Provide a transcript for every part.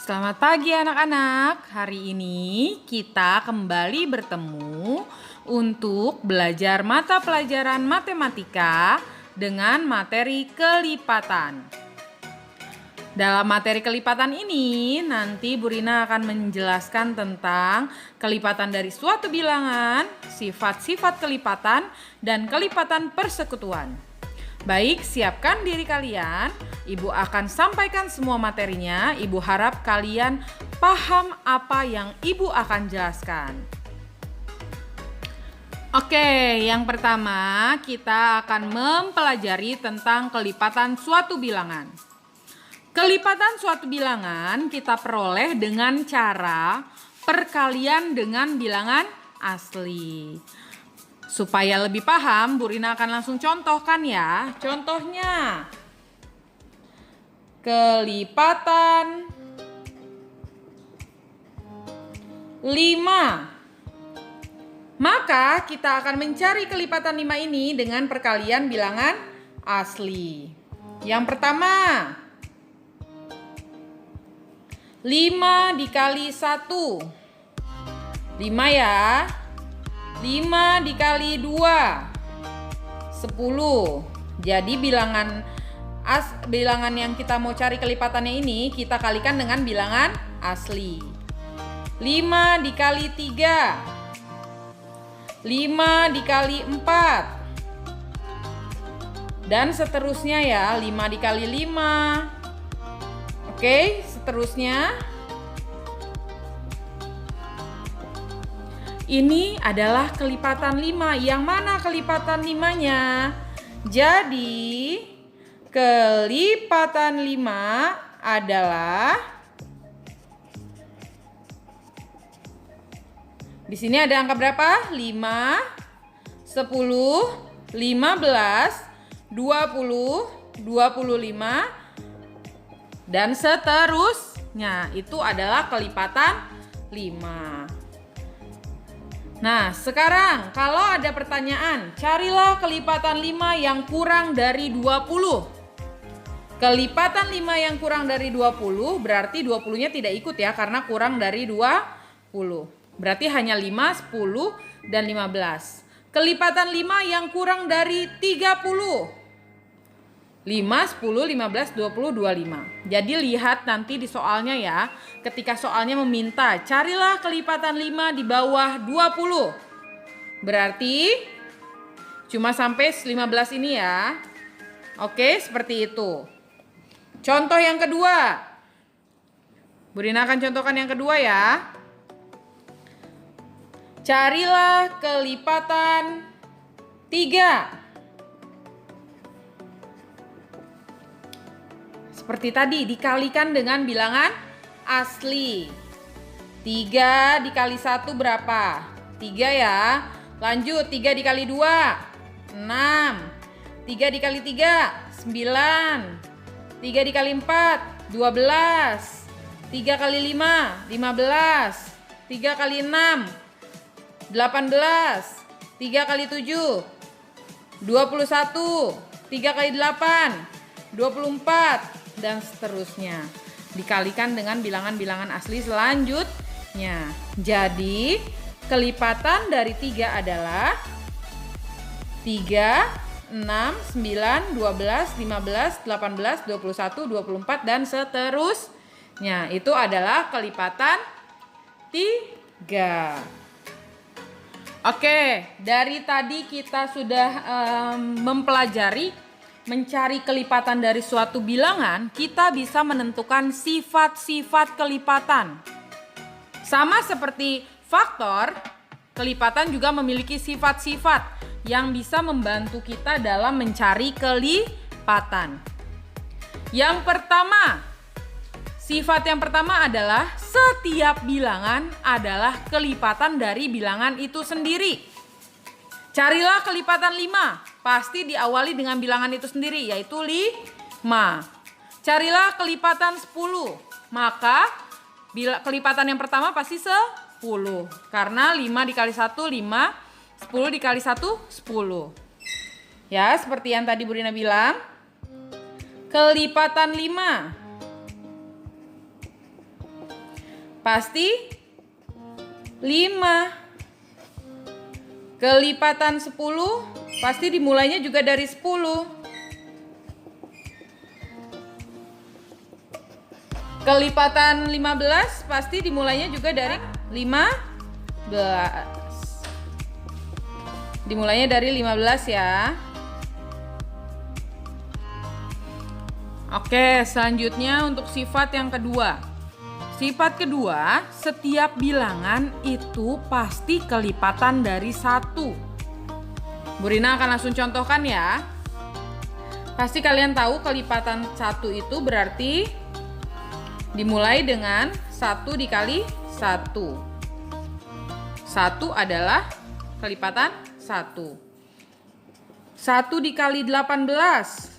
Selamat pagi anak-anak. Hari ini kita kembali bertemu untuk belajar mata pelajaran matematika dengan materi kelipatan. Dalam materi kelipatan ini, nanti Bu Rina akan menjelaskan tentang kelipatan dari suatu bilangan, sifat-sifat kelipatan, dan kelipatan persekutuan. Baik, siapkan diri kalian. Ibu akan sampaikan semua materinya. Ibu harap kalian paham apa yang Ibu akan jelaskan. Oke, yang pertama kita akan mempelajari tentang kelipatan suatu bilangan. Kelipatan suatu bilangan kita peroleh dengan cara perkalian dengan bilangan asli. Supaya lebih paham, Bu Rina akan langsung contohkan ya. Contohnya, kelipatan 5. Maka kita akan mencari kelipatan 5 ini dengan perkalian bilangan asli. Yang pertama, 5 dikali 1. 5 ya. 5 dikali 2, 10. Jadi bilangan yang kita mau cari kelipatannya ini kita kalikan dengan bilangan asli. 5 dikali 3, 5 dikali 4, dan seterusnya ya. 5 dikali 5. Oke, seterusnya. Ini adalah kelipatan 5. Yang mana kelipatan 5-nya? Jadi, kelipatan 5 adalah, di sini ada angka berapa? 5, 10, 15, 20, 25, dan seterusnya. Itu adalah kelipatan 5. Nah, sekarang kalau ada pertanyaan, carilah kelipatan 5 yang kurang dari 20. Kelipatan 5 yang kurang dari 20 berarti 20-nya tidak ikut ya, karena kurang dari 20. Berarti hanya 5, 10, dan 15. Kelipatan 5 yang kurang dari 30. 5, 10, 15, 20, 25. Jadi lihat nanti di soalnya ya. Ketika soalnya meminta carilah kelipatan 5 di bawah 20. Berarti cuma sampai 15 ini ya. Oke, seperti itu. Contoh yang kedua. Bu Rina akan contohkan yang kedua ya. Carilah kelipatan 3. Seperti tadi, dikalikan dengan bilangan asli. 3 dikali 1 berapa? 3 ya. Lanjut, 3 dikali 2, 6. 3 dikali 3, 9. 3 dikali 4, 12. 3 kali 5, 15. 3 kali 6, 18. 3 kali 7, 21. 3 kali 8, 24. Dan seterusnya. Dikalikan dengan bilangan-bilangan asli selanjutnya. Jadi, kelipatan dari 3 adalah 3, 6, 9, 12, 15, 18, 21, 24, dan seterusnya. Itu adalah kelipatan 3. Oke, dari tadi kita sudah mempelajari mencari kelipatan dari suatu bilangan. Kita bisa menentukan sifat-sifat kelipatan. Sama seperti faktor, kelipatan juga memiliki sifat-sifat yang bisa membantu kita dalam mencari kelipatan. Yang pertama, sifat yang pertama adalah setiap bilangan adalah kelipatan dari bilangan itu sendiri. Carilah kelipatan 5, pasti diawali dengan bilangan itu sendiri, yaitu 5. Carilah kelipatan 10, maka kelipatan yang pertama pasti 10. Karena 5 dikali 1, 5, 10 dikali 1, 10. Ya, seperti yang tadi Bu Rina bilang. Kelipatan 5. pasti 5. Kelipatan 10 pasti dimulainya juga dari 10. Kelipatan 15 pasti dimulainya juga dari 15. Dimulainya dari 15 ya. Oke, selanjutnya untuk sifat yang kedua. Sifat kedua, setiap bilangan itu pasti kelipatan dari 1. Bu Rina akan langsung contohkan ya. Pasti kalian tahu kelipatan 1 itu berarti dimulai dengan 1 dikali 1. 1 adalah kelipatan 1. 1 dikali 18.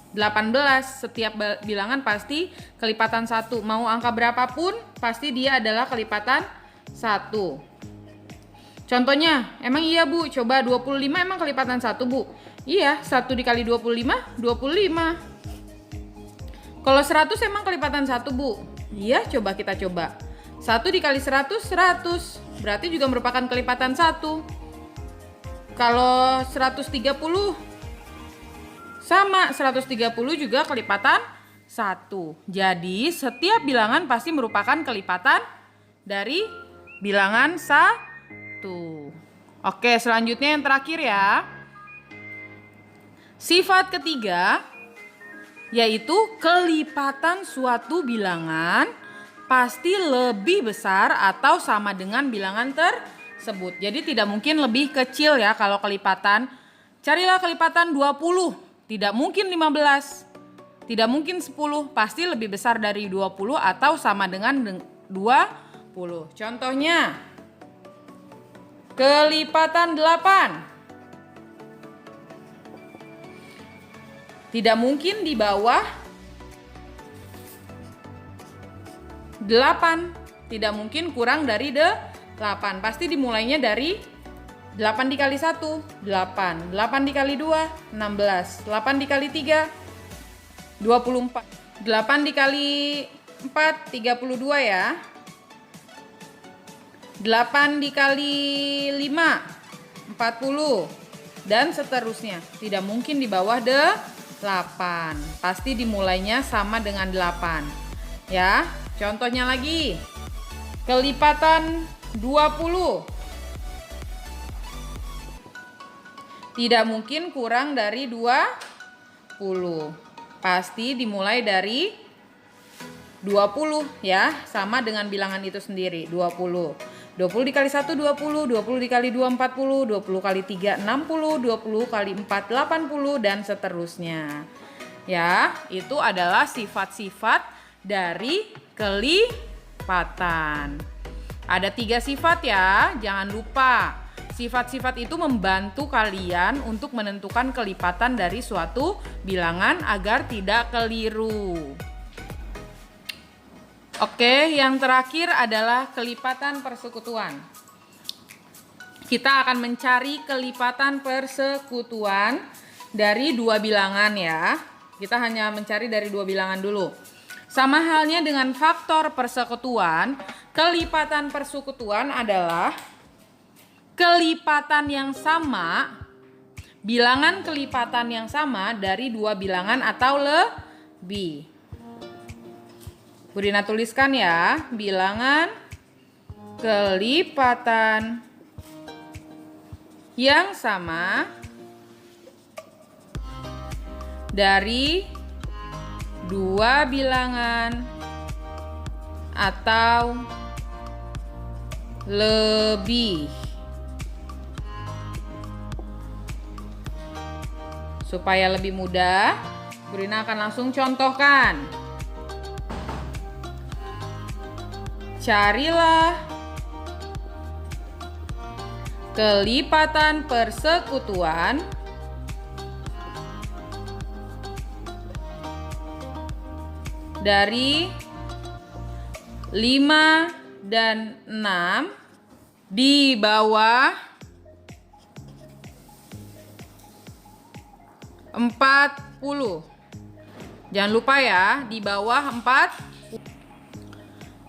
18, setiap bilangan pasti kelipatan 1. Mau angka berapapun pasti dia adalah kelipatan 1. Contohnya, emang iya Bu, coba 25 emang kelipatan 1 Bu? Iya, 1 dikali 25, 25. Kalau 100 emang kelipatan 1 Bu? Iya, coba kita coba. 1 dikali 100, 100. Berarti juga merupakan kelipatan 1. Kalau 130, sama 130 juga kelipatan 1. Jadi setiap bilangan pasti merupakan kelipatan dari bilangan 1. Oke, selanjutnya yang terakhir ya. Sifat ketiga yaitu kelipatan suatu bilangan pasti lebih besar atau sama dengan bilangan tersebut. Jadi tidak mungkin lebih kecil ya kalau kelipatan. Carilah kelipatan 20, tidak mungkin 15, tidak mungkin 10, pasti lebih besar dari 20 atau sama dengan 20. Contohnya, kelipatan 8. Tidak mungkin di bawah 8, tidak mungkin kurang dari 8. Pasti dimulainya dari 8 dikali 1, 8. 8 dikali 2, 16. 8 dikali 3, 24. 8 dikali 4, 32 ya. 8 dikali 5, 40. Dan seterusnya. Tidak mungkin di bawah 8. Pasti dimulainya sama dengan 8. Ya. Contohnya lagi, kelipatan 20. Tidak mungkin kurang dari 20. Pasti dimulai dari 20 ya, sama dengan bilangan itu sendiri, 20. 20 dikali 1, 20, 20 dikali 2, 40, 20 kali 3, 60, 20 kali 4, 80, dan seterusnya. Ya, itu adalah sifat-sifat dari kelipatan. Ada 3 sifat ya, jangan lupa. Sifat-sifat itu membantu kalian untuk menentukan kelipatan dari suatu bilangan agar tidak keliru. Oke, yang terakhir adalah kelipatan persekutuan. Kita akan mencari kelipatan persekutuan dari 2 bilangan ya. Kita hanya mencari dari 2 bilangan dulu. Sama halnya dengan faktor persekutuan, kelipatan persekutuan adalah kelipatan yang sama, bilangan kelipatan yang sama dari 2 bilangan atau lebih. Bu Rina tuliskan ya, bilangan kelipatan yang sama dari 2 bilangan atau lebih. Supaya lebih mudah, Bu Rina akan langsung contohkan. Carilah kelipatan persekutuan dari 5 dan 6 di bawah 40. Jangan lupa ya, di bawah 40.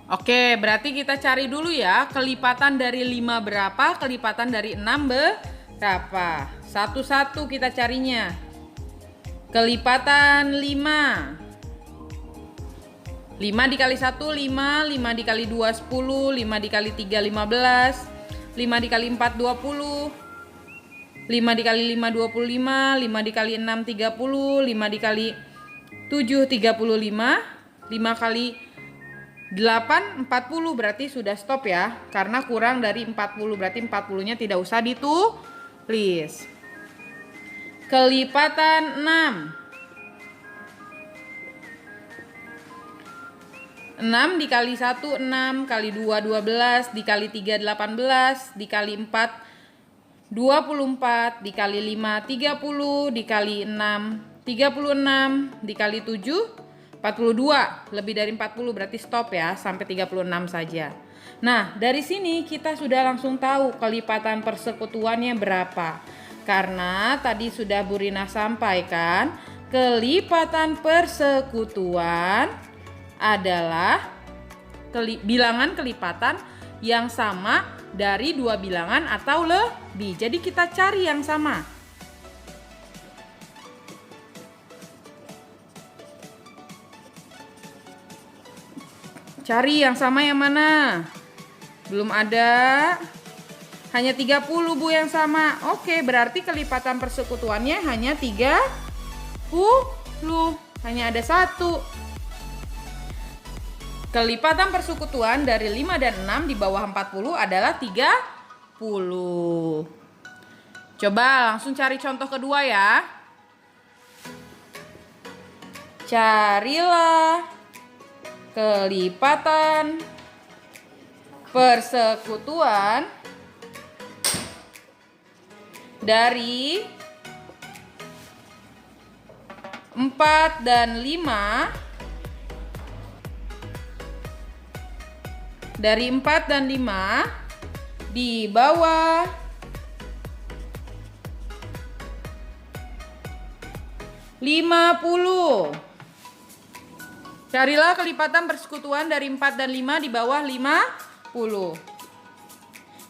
Oke, berarti kita cari dulu ya, kelipatan dari 5 berapa, kelipatan dari 6 berapa. Satu-satu kita carinya. Kelipatan 5. 5 dikali 1, 5. 5 dikali 2, 10. 5 dikali 3, 15. 5 dikali 4, 20. 5 dikali 5, 25. 5 dikali 6, 30. 5 dikali 7, 35. 5 kali 8, 40, berarti sudah stop ya. Karena kurang dari 40, berarti 40-nya tidak usah ditulis. Kelipatan 6. 6 dikali 1, 6. Kali 2, 12. Dikali 3, 18. Dikali 4, 24. Dikali 5, 30. Dikali 6, 36. Dikali 7, 42. Lebih dari 40 berarti stop ya, sampai 36 saja. Nah, dari sini kita sudah langsung tahu kelipatan persekutuannya berapa. Karena tadi sudah Bu Rina sampaikan, kelipatan persekutuan adalah bilangan kelipatan yang sama dari dua bilangan atau lebih. Jadi kita cari yang sama. Cari yang sama yang mana? Belum ada. Hanya 30 Bu yang sama. Oke, berarti kelipatan persekutuannya hanya 30. Hanya ada satu. Kelipatan persekutuan dari 5 dan 6 di bawah 40 adalah 30. Coba langsung cari contoh kedua ya. Carilah kelipatan persekutuan dari 4 dan 5. Dari 4 dan 5 di bawah 50. Carilah kelipatan persekutuan dari 4 dan 5 di bawah 50.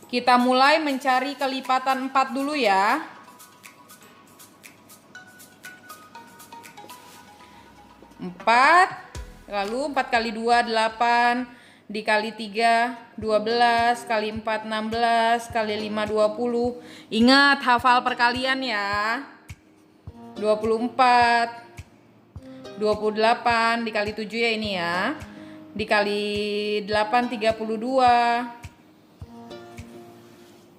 Kita mulai mencari kelipatan 4 dulu ya. 4, lalu 4 kali 2, 8, dikali 3, 12, kali 4, 16, kali 5, 20. Ingat, hafal perkalian ya. 24. 28 dikali 7 ya ini ya. Dikali 8 32.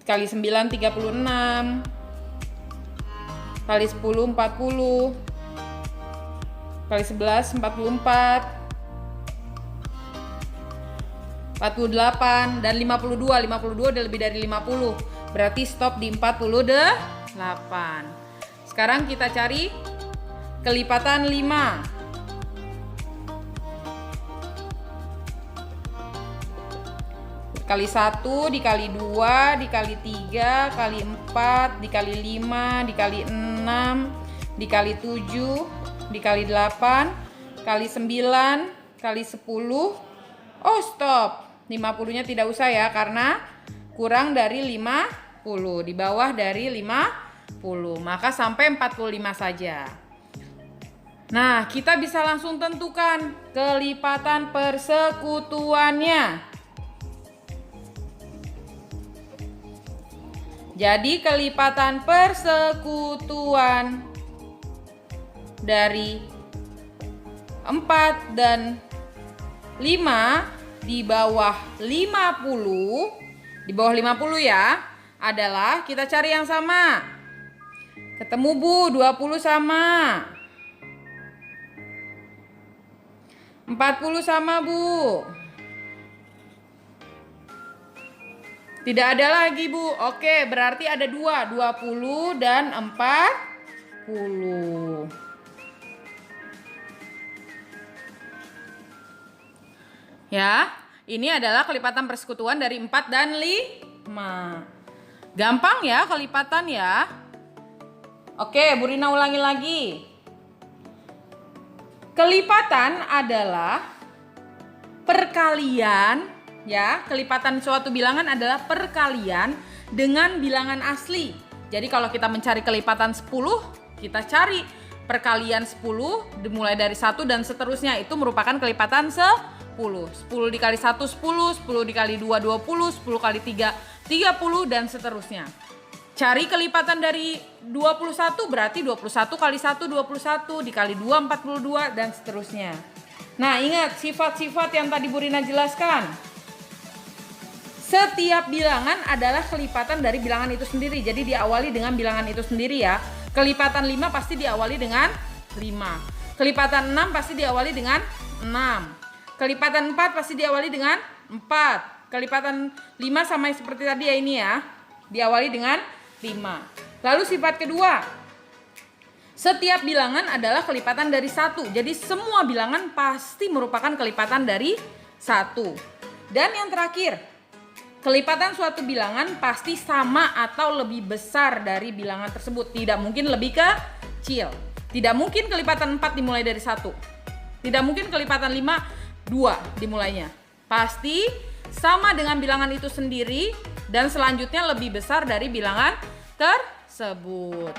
Kali 9 36. Kali 10 40. Kali 11 44. 48 dan 52. 52 udah lebih dari 50. Berarti stop di 48. Sekarang kita cari kelipatan 5. Kali 1, dikali 2, dikali 3, kali 4, dikali 5, dikali 6, dikali 7, dikali 8, kali 9, kali 10. Oh stop, 50-nya tidak usah ya karena kurang dari 50, di bawah dari 50, maka sampai 45 saja. Nah, kita bisa langsung tentukan kelipatan persekutuannya. Jadi kelipatan persekutuan dari 4 dan 5 di bawah 50, di bawah 50 ya, adalah kita cari yang sama. Ketemu Bu, 20 sama. 40 sama Bu. Tidak ada lagi Bu. Oke, berarti ada 2, 20 dan 40. Ya, ini adalah kelipatan persekutuan dari 4 dan 5. Gampang ya kelipatan ya. Oke, Bu Rina ulangi lagi. Kelipatan adalah perkalian, ya. Kelipatan suatu bilangan adalah perkalian dengan bilangan asli. Jadi kalau kita mencari kelipatan 10, kita cari perkalian 10 dimulai dari 1 dan seterusnya, itu merupakan kelipatan 10. 10 dikali 1 10, 10 dikali 2 20, 10 kali 3 30 dan seterusnya. Cari kelipatan dari 21 berarti 21 kali 1 21, dikali 2 42 dan seterusnya. Nah, ingat sifat-sifat yang tadi Bu Rina jelaskan. Setiap bilangan adalah kelipatan dari bilangan itu sendiri. Jadi diawali dengan bilangan itu sendiri ya. Kelipatan 5 pasti diawali dengan 5. Kelipatan 6 pasti diawali dengan 6. Kelipatan 4 pasti diawali dengan 4. Kelipatan 5 sama seperti tadi ya ini ya. Diawali dengan 5. Lalu sifat kedua. Setiap bilangan adalah kelipatan dari 1. Jadi semua bilangan pasti merupakan kelipatan dari 1. Dan yang terakhir, kelipatan suatu bilangan pasti sama atau lebih besar dari bilangan tersebut. Tidak mungkin lebih kecil. Tidak mungkin kelipatan 4 dimulai dari 1. Tidak mungkin kelipatan 5, 2 dimulainya. Pasti sama dengan bilangan itu sendiri dan selanjutnya lebih besar dari bilangan tersebut.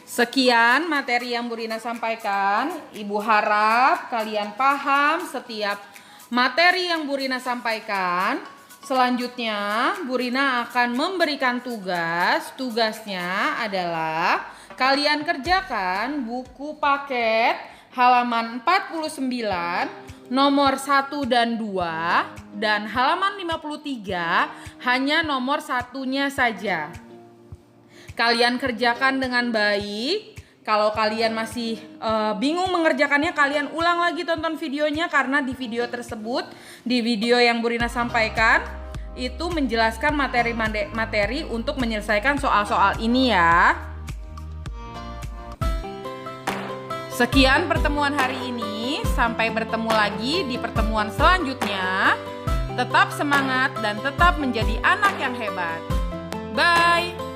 Sekian materi yang Bu Rina sampaikan. Ibu harap kalian paham setiap materi yang Bu Rina sampaikan. Selanjutnya, Bu Rina akan memberikan tugas. Tugasnya adalah kalian kerjakan buku paket halaman 49, nomor 1 dan 2, dan halaman 53 hanya nomor satunya saja. Kalian kerjakan dengan baik. Kalau kalian masih bingung mengerjakannya, kalian ulang lagi tonton videonya, karena di video tersebut, di video yang Bu Rina sampaikan, itu menjelaskan materi untuk menyelesaikan soal-soal ini ya. Sekian pertemuan hari ini, sampai bertemu lagi di pertemuan selanjutnya. Tetap semangat dan tetap menjadi anak yang hebat. Bye!